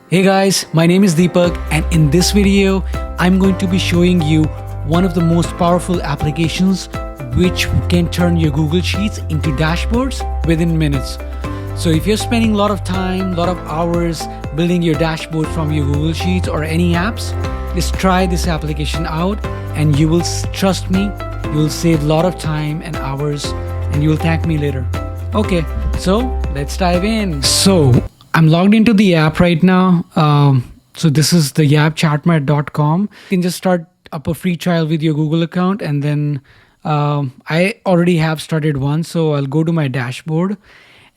Hey guys, my name is Deepak, and in this video, I'm going to be showing you one of the most powerful applications which can turn your Google Sheets into dashboards within minutes. So if you're spending a lot of time, a lot of hours building your dashboard from your Google Sheets or any apps, just try this application out and you will, trust me, you will save a lot of time and hours and you will thank me later. Okay, so let's dive in. So I'm logged into the app right now. So this is the app Chartmat.com. You can just start up a free trial with your Google account, and then I already have started one. So I'll go to my dashboard,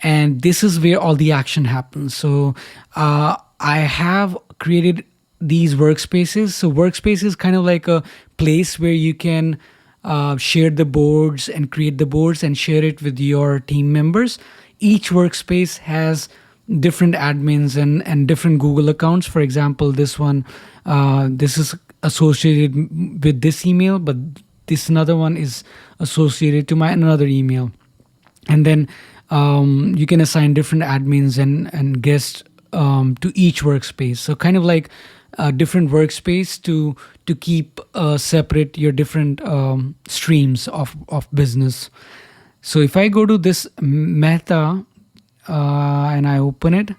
and this is where all the action happens. So I have created these workspaces. So workspace is kind of like a place where you can share the boards and create the boards and share it with your team members. Each workspace has different admins and different Google accounts. For example, this one, this is associated with this email, but this another one is associated to my another email. And then you can assign different admins and guests to each workspace. So kind of like a different workspace to keep separate your different streams of business. So if I go to this Meta, and I open it,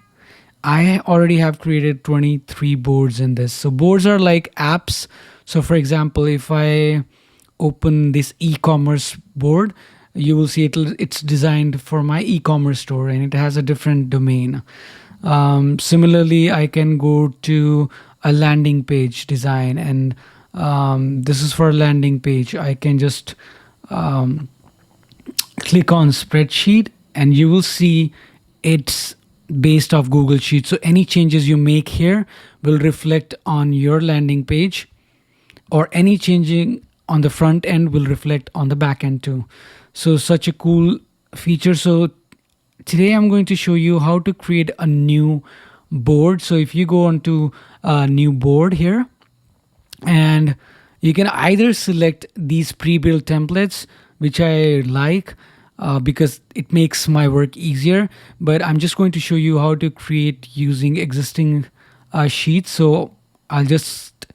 I already have created 23 boards in this. So boards are like apps. So for example, if I open this e-commerce board, you will see it's designed for my e-commerce store and it has a different domain. Similarly, I can go to a landing page design, and this is for a landing page. I can just click on spreadsheet and you will see it's based off Google Sheets. So any changes you make here will reflect on your landing page, or any changing on the front end will reflect on the back end too. So such a cool feature. So today I'm going to show you how to create a new board. So if you go onto a new board here, and you can either select these pre-built templates, which I like, because it makes my work easier, but I'm just going to show you how to create using existing sheets. So I'll just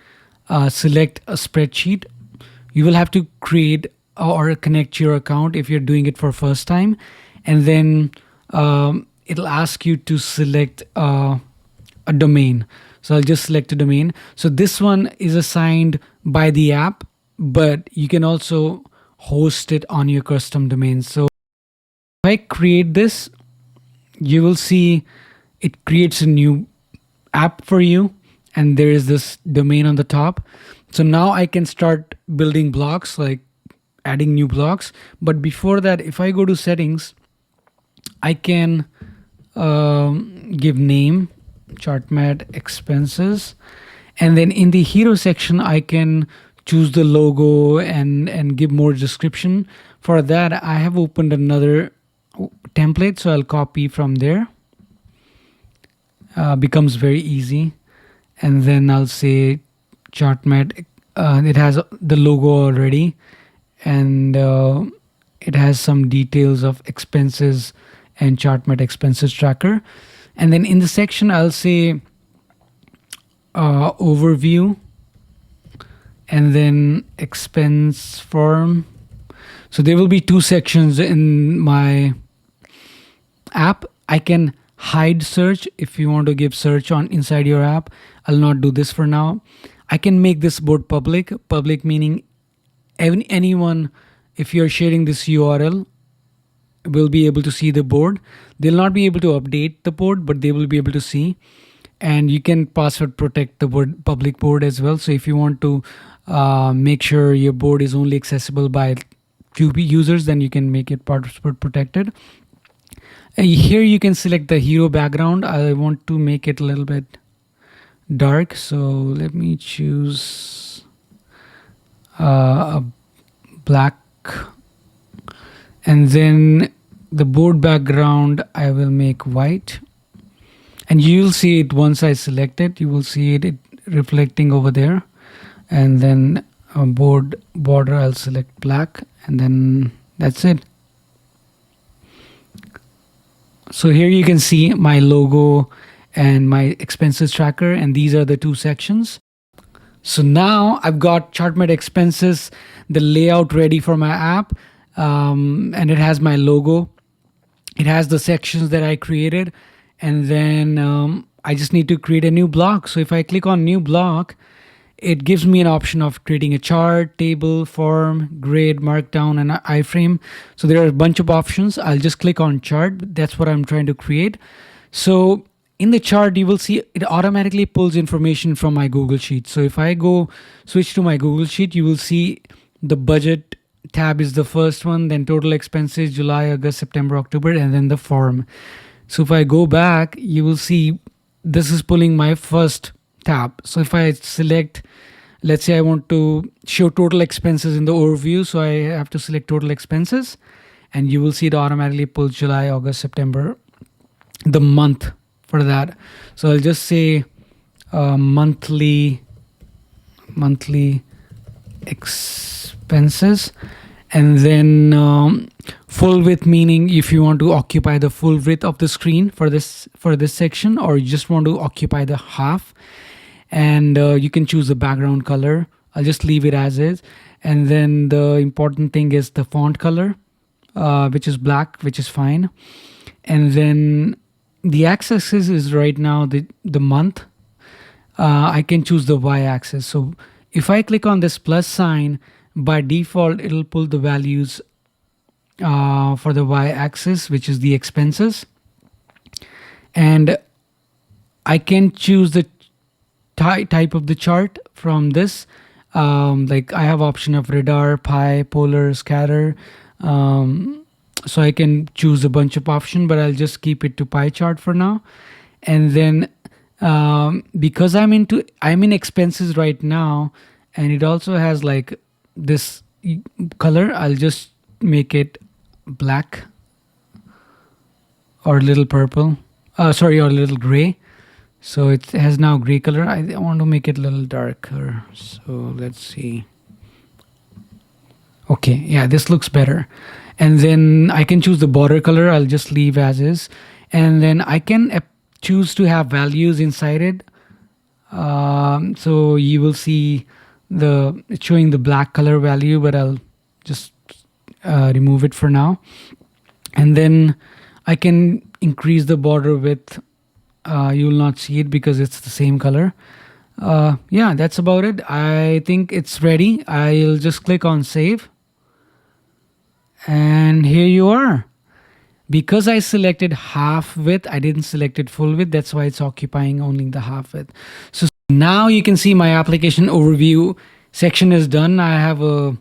select a spreadsheet. You will have to create or connect your account if you're doing it for first time, and then it'll ask you to select a domain. So I'll just select a domain. So this one is assigned by the app, but you can also host it on your custom domain. So if I create this, you will see it creates a new app for you, and there is this domain on the top. So now I can start building blocks, like adding new blocks. But before that, if I go to settings, I can give name, Chartmat expenses, and then in the hero section, I can choose the logo and give more description. For that, I have opened another template, so I'll copy from there. Becomes very easy, and then I'll say Chartmat. It has the logo already, and it has some details of expenses and Chartmat expenses tracker. And then in the section, I'll say overview, and then expense form. So there will be two sections in my app. I can hide search if you want to give search on inside your app. I'll not do this for now. I can make this board public. Public meaning anyone, if you're sharing this URL, will be able to see the board. They'll not be able to update the board, but they will be able to see. And you can password protect the board, public board as well. So if you want to make sure your board is only accessible by few users, then you can make it password protected. Here you can select the hero background. I want to make it a little bit dark, so let me choose a black, and then the board background I will make white, and you'll see it once I select it. You will see it reflecting over there, and then a board border I'll select black, and then that's it. So here you can see my logo and my expenses tracker, and these are the two sections. So now I've got Chartmat expenses, the layout ready for my app, and it has my logo. It has the sections that I created, and then I just need to create a new block. So if I click on new block, it gives me an option of creating a chart, table, form, grid, markdown, and iframe. So there are a bunch of options. I'll just click on chart. That's what I'm trying to create. So in the chart, you will see it automatically pulls information from my Google Sheet. So if I go switch to my Google Sheet, you will see the budget tab is the first one, then total expenses, July, August, September, October, and then the form. So if I go back, you will see this is pulling my first tab. So if I select, let's say I want to show total expenses in the overview, so I have to select total expenses, and you will see it automatically pulls July, August, September, the month for that. So I'll just say monthly expenses, and then full width, meaning if you want to occupy the full width of the screen for this section, or you just want to occupy the half, and you can choose the background color. I'll just leave it as is, and then the important thing is the font color, which is black, which is fine. And then the x-axis is right now the month. I can choose the y-axis. So if I click on this plus sign, by default it'll pull the values for the y-axis, which is the expenses, and I can choose the type of the chart from this. Like I have option of radar, pie, polar, scatter, so I can choose a bunch of options, but I'll just keep it to pie chart for now. And then because I'm in expenses right now, and it also has like this color, I'll just make it black or a little purple, or a little gray. So it has now gray color. I want to make it a little darker. So let's see. Okay, yeah, this looks better. And then I can choose the border color. I'll just leave as is. And then I can choose to have values inside it. So you will see it's showing the black color value, but I'll just remove it for now. And then I can increase the border width. You will not see it because it's the same color. Yeah, that's about it. I think it's ready. I'll just click on save. And here you are. Because I selected half width, I didn't select it full width. That's why it's occupying only the half width. So now you can see my application overview section is done. I have a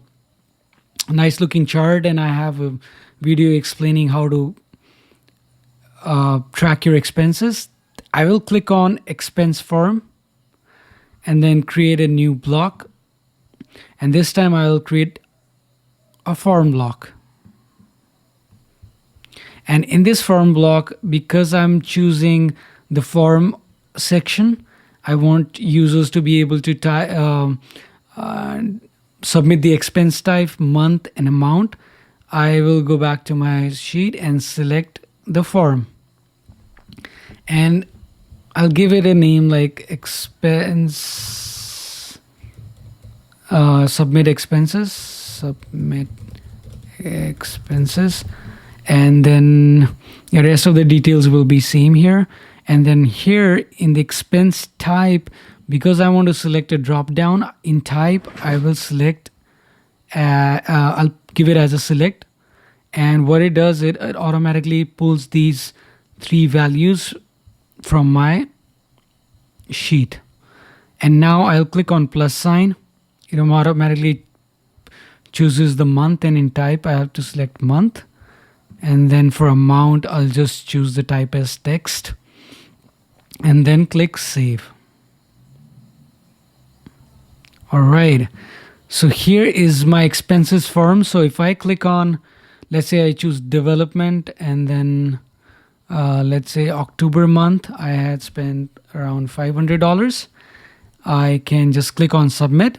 nice looking chart, and I have a video explaining how to track your expenses. I will click on expense form and then create a new block. And this time I will create a form block. And in this form block, because I'm choosing the form section, I want users to be able to submit the expense type, month, and amount. I will go back to my sheet and select the form. And I'll give it a name like expense, submit expenses, and then the rest of the details will be same here. And then here in the expense type, because I want to select a drop down in type, I will select, I'll give it as a select. And what it does, it automatically pulls these three values from my sheet. And now I'll click on plus sign. It automatically chooses the month, and in type I have to select month. And then for amount, I'll just choose the type as text and then click save. All right. So here is my expenses form. So if I click on, let's say I choose development, and then let's say October month, I had spent around $500. I can just click on submit,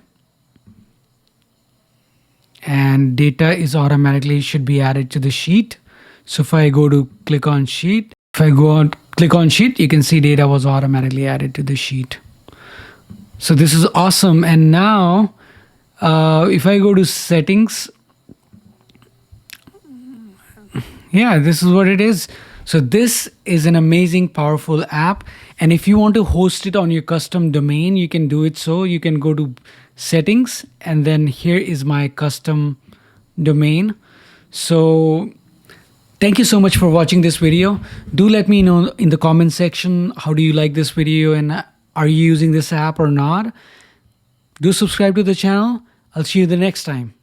and data is automatically should be added to the sheet. So if I go to click on sheet, if I go on click on sheet, you can see data was automatically added to the sheet. So this is awesome. And now if I go to settings, yeah, this is what it is. So this is an amazing, powerful app. And if you want to host it on your custom domain, you can do it. So you can go to settings, and then here is my custom domain. So thank you so much for watching this video. Do let me know in the comment section, how do you like this video, and are you using this app or not? Do subscribe to the channel. I'll see you the next time.